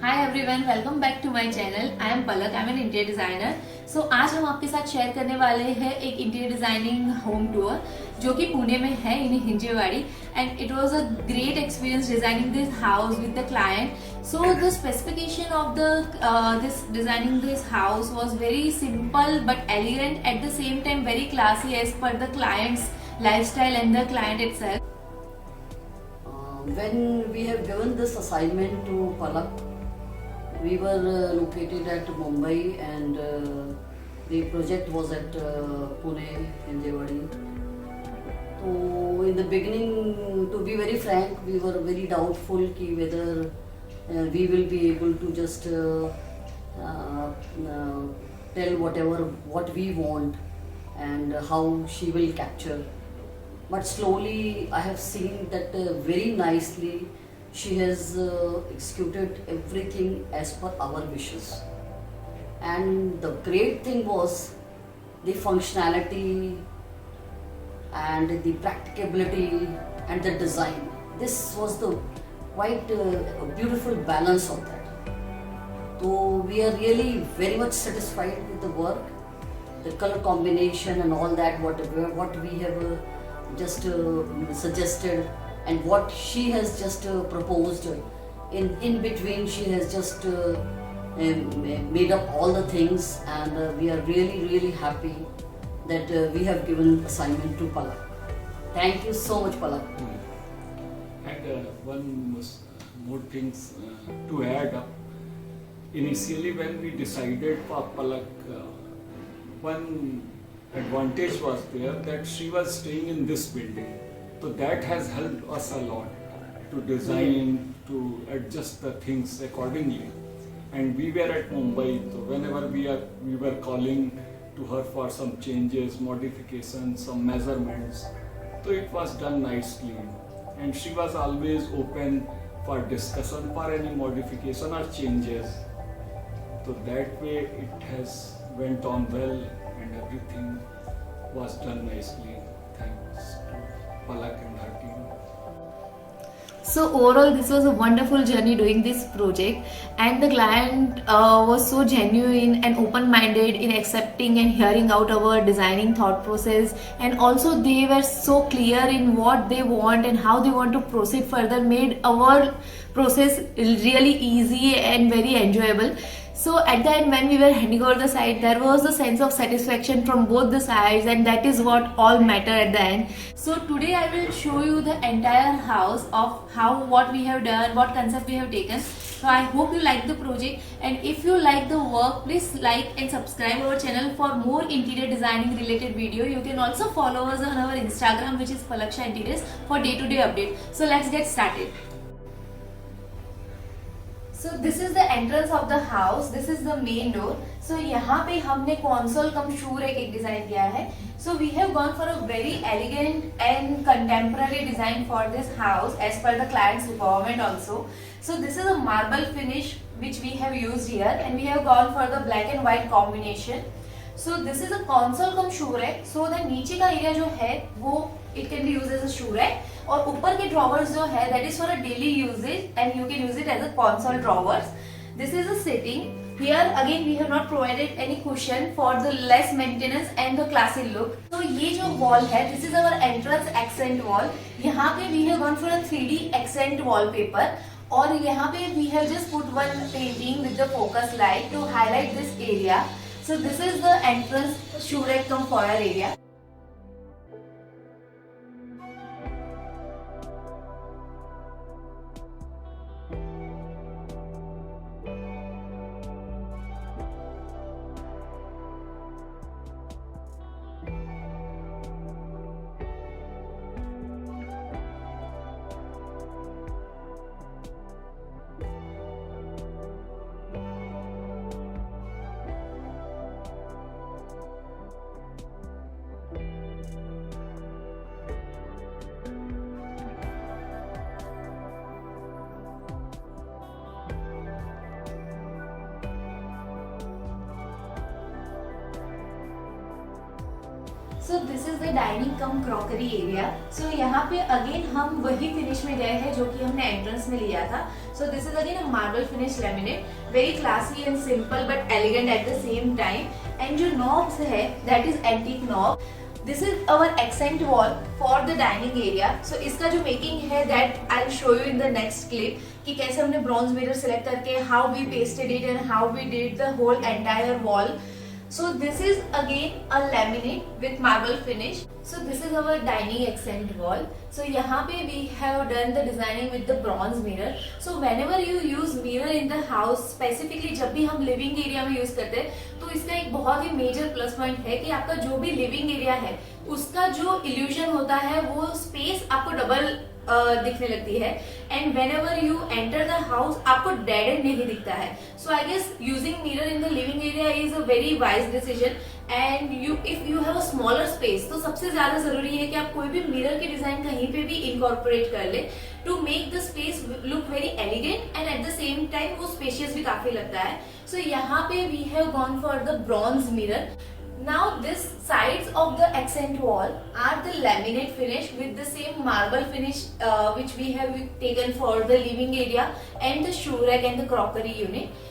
Hi everyone, welcome back to my channel. I am Palak, I am an interior designer. So आज हम आपके साथ share करने वाले हैं एक इंटीरियर डिजाइनिंग होम टूर जो कि पुणे में है in Hinjewadi. And it was a great experience designing this house with the client. So the specification of the this designing this house was very simple but elegant, at the same time very classy as per the client's lifestyle and the client itself. When we have given this assignment to Palak, we were located at Mumbai and the project was at Pune, Hinjewadi. So in the beginning, to be very frank, we were very doubtful ki whether we will be able to just tell what we want and how she will capture. But slowly I have seen that very nicely she has executed everything as per our wishes. And the great thing was the functionality and the practicability and the design. This was the quite a beautiful balance of that. So we are really very much satisfied with the work, the color combination and all that, what we have just suggested and what she has just proposed. In between she has just made up all the things, and we are really happy that we have given assignment to Palak. Thank you so much, Palak. And one more things to add up. Initially, when we decided for Palak, one advantage was there that she was staying in this building. So that has helped us a lot to design, to adjust the things accordingly. And we were at Mumbai, so whenever we were calling to her for some changes, modifications, some measurements, so it was done nicely. And she was always open for discussion for any modification or changes. So that way it has went on well and everything was done nicely, thanks to Palak and her team. So overall, this was a wonderful journey doing this project, and the client was so genuine and open-minded in accepting and hearing out our designing thought process, and also they were so clear in what they want and how they want to proceed further, made our process really easy and very enjoyable. So at the end, when we were handing over the site, there was a sense of satisfaction from both the sides, and that is what all matter at the end. So today I will show you the entire house of what we have done, what concept we have taken. So I hope you like the project, and if you like the work, please like and subscribe our channel for more interior designing related video. You can also follow us on our Instagram, which is Palaksha Interiors, for day-to-day update. So let's get started. So this is the entrance of the house. This is the main door. So यहाँ पे हमने console कम shoe rack एक design किया है. So we have gone for a very elegant and contemporary design for this house as per the client's requirement also. So this is a marble finish which we have used here, and we have gone for the black and white combination. So this is a console come shoe rack. So the नीचे का area जो है वो it can be used as a shoe rack, और ऊपर के drawers जो है that is for a daily usage, and you can use it as a console drawers. This is a sitting. Here again we have not provided any cushion for the less maintenance and the classy look. So ये जो wall है, this is our entrance accent wall. यहाँ पे we have gone for a 3D accent wallpaper, और यहाँ पे we have just put one painting with the focus light to highlight this area. So this is the entrance shoe rack cum foyer area. So this is the dining cum crockery area. So यहाँ पे again हम वही finish में गए हैं जो कि हमने एंट्रेंस में लिया था. So this is again a marble finish laminate, very classy and simple but elegant at the same time. And जो नॉब्स है that is antique knob. This is our accent wall for the dining area. So इसका जो making है that I will show you in the next clip कि कैसे हमने bronze mirror select करके how we pasted it and how we did the whole entire wall. So this is again a laminate with marble finish. So this is our dining accent wall. So यहाँ पे we have done the designing with the bronze mirror. So whenever you use mirror in the house, specifically जब भी हम living area में use करते हैं तो इसका एक बहुत ही major plus point है कि आपका जो भी living area है उसका जो illusion होता है वो space आपको double दिखने लगती है. And whenever you enter the house आपको डेड एंड नहीं दिखता है. So I guess using mirror in the living area is a very wise decision. And you if you have a smaller space तो सबसे ज्यादा जरूरी है कि आप कोई भी मिरर की डिजाइन कहीं पे भी इनकॉर्पोरेट कर ले to make the space look very elegant and at the same time वो स्पेशियस भी काफी लगता है. सो यहाँ पे we have gone for the bronze mirror. Now this sides of the accent wall are the laminate finish with the same marble finish which we have taken for the living area and the shoe rack and the crockery unit.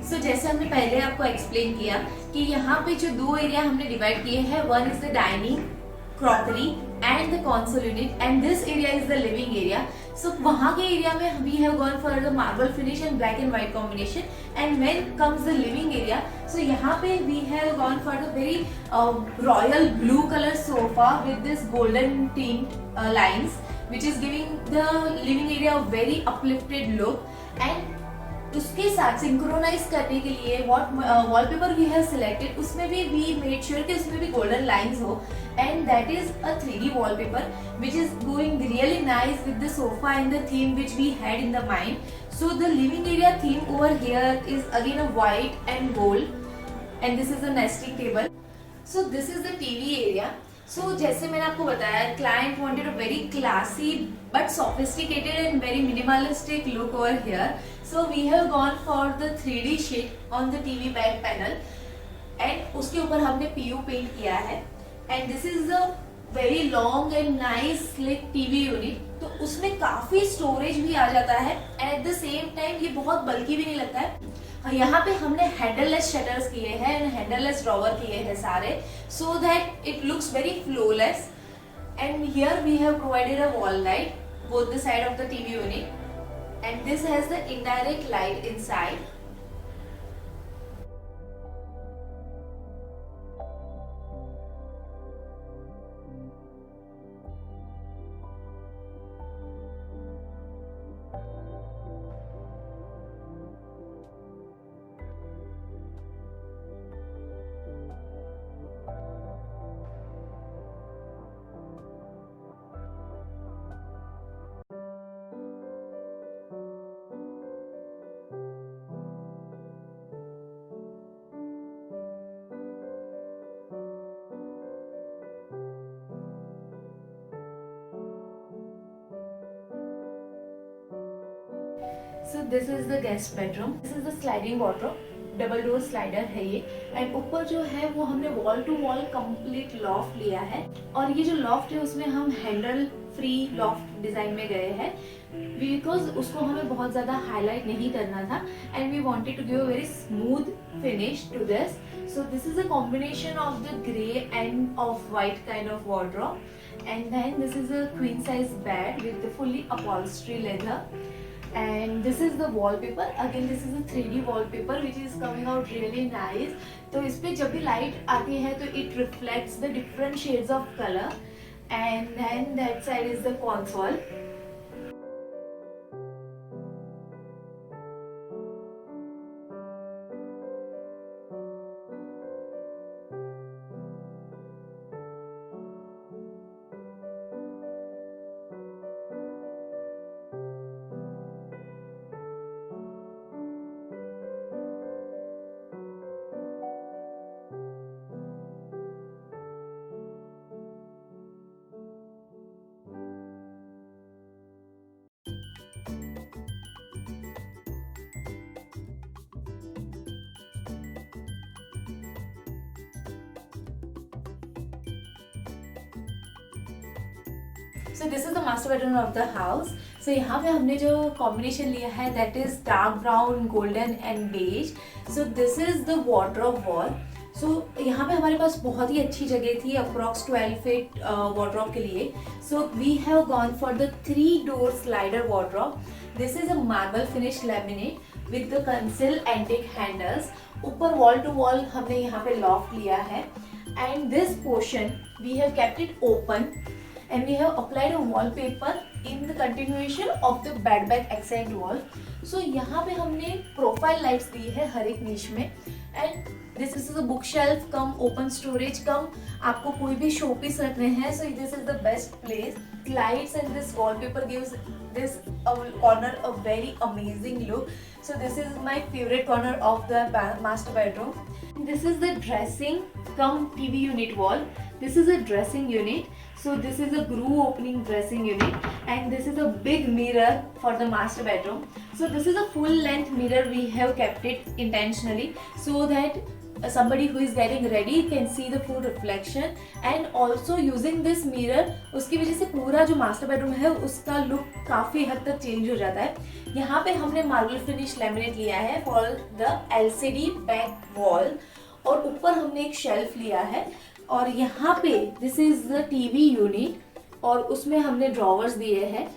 सो जैसे हमने पहले आपको explain किया कि यहाँ पे जो दो एरिया हमने डिवाइड किए हैं, one is the dining crockery and the console unit and this area is the living area. So वहाँ के एरिया में we have gone for the marble finish and black and white combination. And when comes the living area, so यहाँ पे we have gone for the very royal blue colour sofa with this golden tint lines which is giving the living area a very uplifted look. And उसके साथ synchronise करने के लिए wallpaper we have selected उसमें भी we made sure कि उसमें भी गोल्डन लाइंस हो. And that is a 3D wallpaper which is going really nice with the sofa and the theme which we had in the mind. So the living area theme over here is again a white and gold and this is a nesting table. So this is the TV area. So जैसे मैंने आपको बताया, client wanted a very classy but sophisticated and very minimalistic look over here. So we have gone for the 3D sheet on the TV back panel and उसके ऊपर हमने PU paint किया है. And this is a very long and nice slick TV unit. तो उसमें काफी storage भी आ जाता है and at the same time ये बहुत बल्कि भी नहीं लगता है. यहाँ पे हमने हैंडललेस शटर्स किए हैं एंड हैंडललेस ड्रॉवर किए हैं सारे, so that it looks very flawless. And here we have provided a wall light both the side of the TV unit. And this has the indirect light inside. So this is the guest bedroom. This is the sliding wardrobe. Double door slider है ये. And ऊपर जो है वो हमने wall to wall complete loft लिया है. और ये जो लॉफ्ट है उसमें हम हैंडल फ्री लॉफ्ट डिजाइन में गए हैं बिकॉज उसको हमें बहुत ज्यादा हाईलाइट नहीं करना था. And we wanted to give a very smooth finish to this. So this is a combination of the grey and of white kind of wardrobe. And then this is a queen size bed with the fully upholstery leather. and this is the wallpaper. Again this is a 3D wallpaper which is coming out really nice. तो इस पे जब भी light आती है तो it reflects the different shades of color. And then that side is the console. So this is the master bedroom of the house. So यहाँ पे हमने जो combination लिया है that is dark brown, golden and beige. So this is the wardrobe wall. So यहाँ पे हमारे पास बहुत ही अच्छी जगह थी approx 12 feet wardrobe के लिए. So we have gone for the 3-door slider wardrobe. This is a marble finish laminate with the conceal antique handles. ऊपर wall to wall हमने यहाँ पे loft लिया है. And this portion we have kept it open. And we have applied a wallpaper in the continuation of the bed back accent wall. So यहाँ पे हमने profile lights दी है हर एक niche में. And this is a bookshelf come open storage कम आपको कोई भी showpiece रखने हैं. So this is the best place. Lights and this wallpaper gives this corner a very amazing look. So this is my favorite corner of the master bedroom. This is the dressing cum TV unit wall. This is a dressing unit. So this is a groove opening dressing unit, and this is a big mirror for the master bedroom. So this is a full length mirror. We have kept it intentionally so that somebody who is getting ready can see the full reflection. And also using this mirror उसकी वजह से पूरा जो master bedroom है उसका look काफ़ी हद तक change हो जाता है. यहाँ पे हमने marble finish laminate लिया है for the LCD back wall, और ऊपर हमने एक shelf लिया है. और यहाँ पे this is the TV unit, और उसमें हमने ड्रॉवर्स दिए हैं.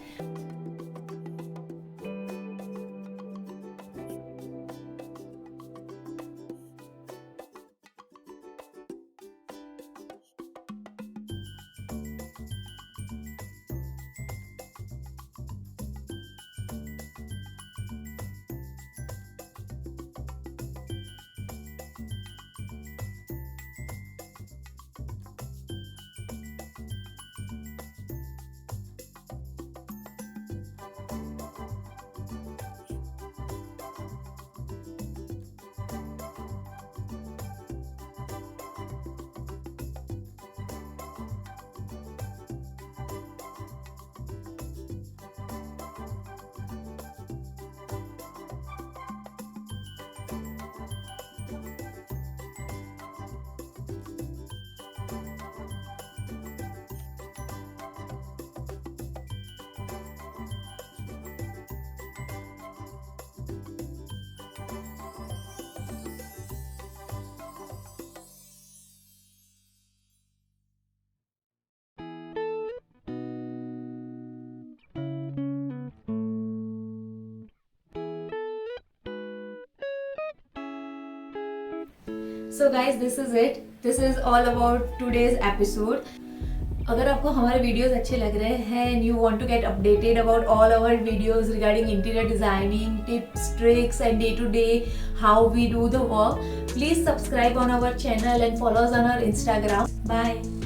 So guys, this is it. This is all about today's episode. अगर आपको हमारे वीडियोस अच्छे लग रहे हैं and you want to get updated about all our videos regarding interior designing, tips, tricks and day to day how we do the work, please subscribe on our channel and follow us on our Instagram. Bye.